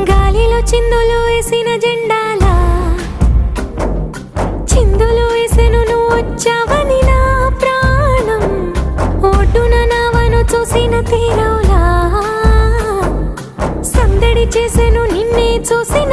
గాలిలో చిందులు వేసిన జెండాలా చిందులు వేసెను నువ్వు వచ్చావని నా ప్రాణం ఒడ్డున నావను చూసిన తీరవులా సందడి చేసెను నిన్నే చూసిన